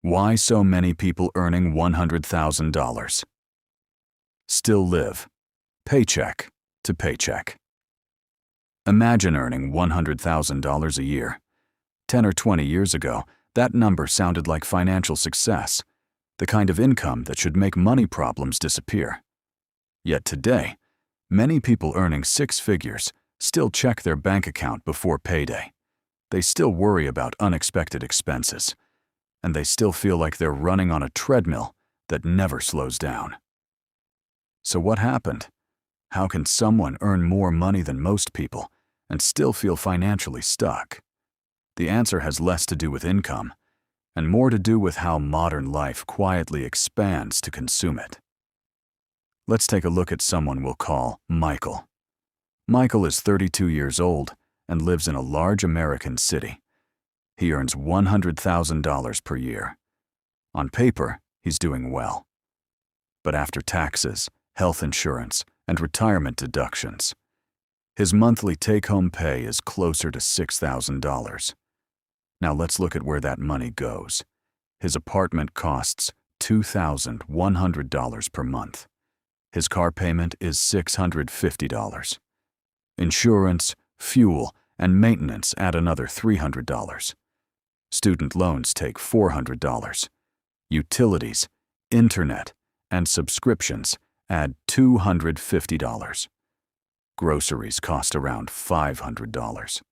Why so many people earning $100,000 still live paycheck to paycheck? Imagine earning $100,000 a year. 10 or 20 years ago, that number sounded like financial success, the kind of income that should make money problems disappear. Yet today, many people earning six figures still check their bank account before payday. They still worry about unexpected expenses, and they still feel like they're running on a treadmill that never slows down. So what happened? How can someone earn more money than most people and still feel financially stuck? The answer has less to do with income and more to do with how modern life quietly expands to consume it. Let's take a look at someone we'll call Michael. Michael is 32 years old and lives in a large American city. He earns $100,000 per year. On paper, he's doing well. But after taxes, health insurance, and retirement deductions, his monthly take-home pay is closer to $6,000. Now let's look at where that money goes. His apartment costs $2,100 per month. His car payment is $650. Insurance, fuel, and maintenance add another $300. Student loans take $400. Utilities, internet, and subscriptions add $250. Groceries cost around $500.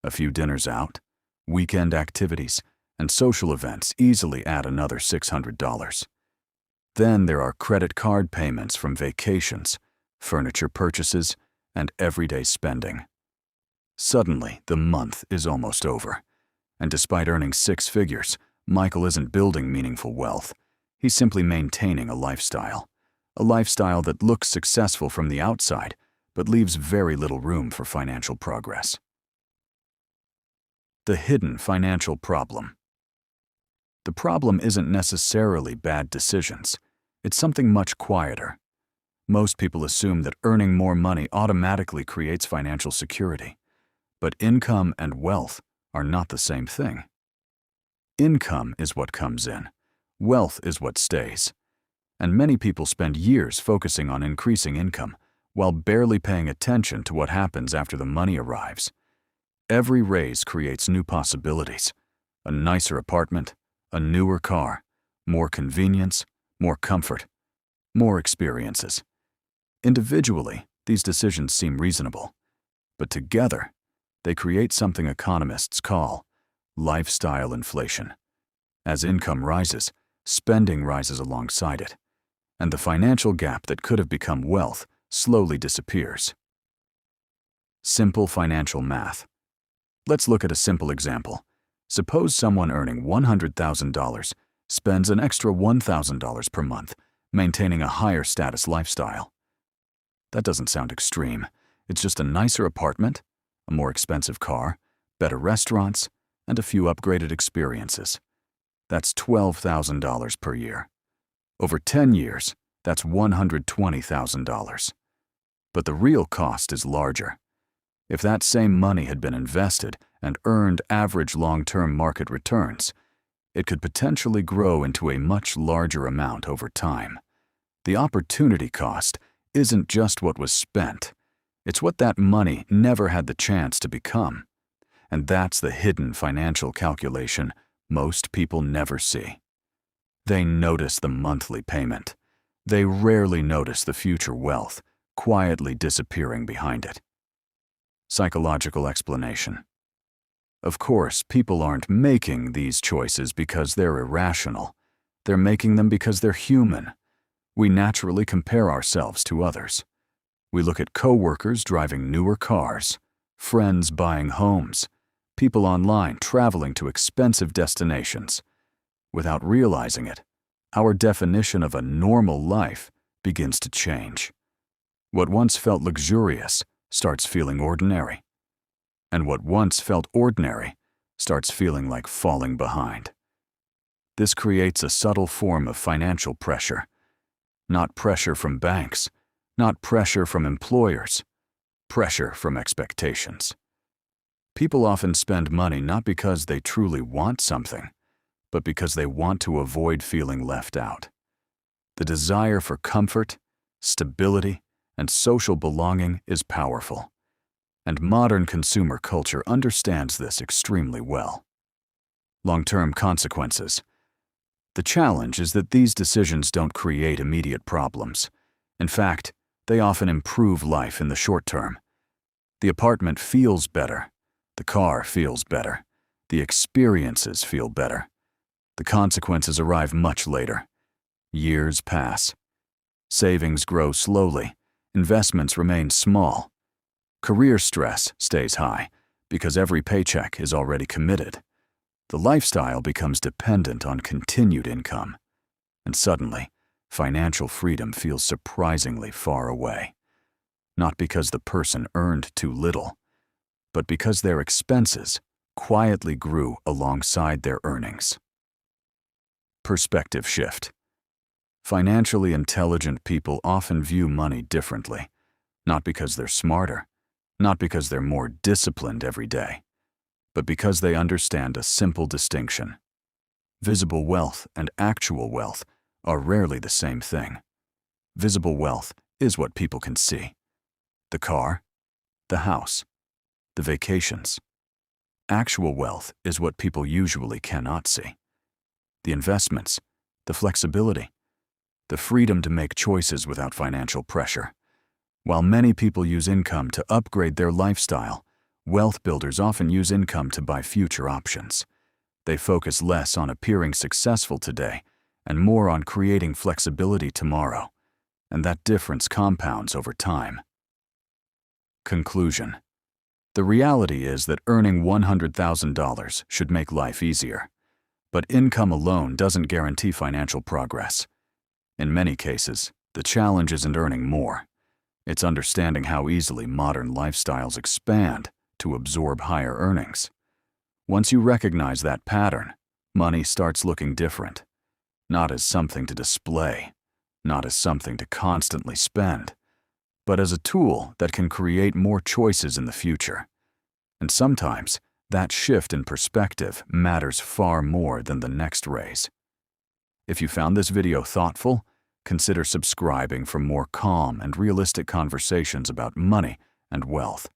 A few dinners out, weekend activities, and social events easily add another $600. Then there are credit card payments from vacations, furniture purchases, and everyday spending. Suddenly, the month is almost over. And despite earning six figures, Michael isn't building meaningful wealth. He's simply maintaining a lifestyle that looks successful from the outside, but leaves very little room for financial progress. The hidden financial problem. The problem isn't necessarily bad decisions. It's something much quieter. Most people assume that earning more money automatically creates financial security. But income and wealth are not the same thing. Income is what comes in. Wealth is what stays. And many people spend years focusing on increasing income while barely paying attention to what happens after the money arrives. Every raise creates new possibilities. A nicer apartment, a newer car, more convenience, more comfort, more experiences. Individually, these decisions seem reasonable, but together, they create something economists call lifestyle inflation. As income rises, spending rises alongside it, and the financial gap that could have become wealth slowly disappears. Simple financial math. Let's look at a simple example. Suppose someone earning $100,000 spends an extra $1,000 per month, maintaining a higher status lifestyle. That doesn't sound extreme. It's just a nicer apartment, a more expensive car, better restaurants, and a few upgraded experiences. That's $12,000 per year. Over 10 years, that's $120,000. But the real cost is larger. If that same money had been invested and earned average long-term market returns, it could potentially grow into a much larger amount over time. The opportunity cost isn't just what was spent. It's what that money never had the chance to become. And that's the hidden financial calculation most people never see. They notice the monthly payment. They rarely notice the future wealth quietly disappearing behind it. Psychological explanation. Of course, people aren't making these choices because they're irrational. They're making them because they're human. We naturally compare ourselves to others. We look at coworkers driving newer cars, friends buying homes, people online traveling to expensive destinations. Without realizing it, our definition of a normal life begins to change. What once felt luxurious starts feeling ordinary. And what once felt ordinary starts feeling like falling behind. This creates a subtle form of financial pressure. Not pressure from banks, not pressure from employers, pressure from expectations. People often spend money not because they truly want something, but because they want to avoid feeling left out. The desire for comfort, stability, and social belonging is powerful, and modern consumer culture understands this extremely well. Long-term consequences. The challenge is that these decisions don't create immediate problems. In fact, they often improve life in the short term. The apartment feels better. The car feels better. The experiences feel better. The consequences arrive much later. Years pass. Savings grow slowly. Investments remain small. Career stress stays high because every paycheck is already committed. The lifestyle becomes dependent on continued income. And suddenly, financial freedom feels surprisingly far away. Not because the person earned too little, but because their expenses quietly grew alongside their earnings. Perspective shift. Financially intelligent people often view money differently, not because they're smarter, not because they're more disciplined every day, but because they understand a simple distinction. Visible wealth and actual wealth are rarely the same thing. Visible wealth is what people can see. The car, the house, the vacations. Actual wealth is what people usually cannot see. The investments, the flexibility, the freedom to make choices without financial pressure. While many people use income to upgrade their lifestyle, wealth builders often use income to buy future options. They focus less on appearing successful today and more on creating flexibility tomorrow, and that difference compounds over time. Conclusion. The reality is that earning $100,000 should make life easier, but income alone doesn't guarantee financial progress. In many cases, the challenge isn't earning more. It's understanding how easily modern lifestyles expand to absorb higher earnings. Once you recognize that pattern, money starts looking different. Not as something to display, not as something to constantly spend, but as a tool that can create more choices in the future. And sometimes, that shift in perspective matters far more than the next raise. If you found this video thoughtful, consider subscribing for more calm and realistic conversations about money and wealth.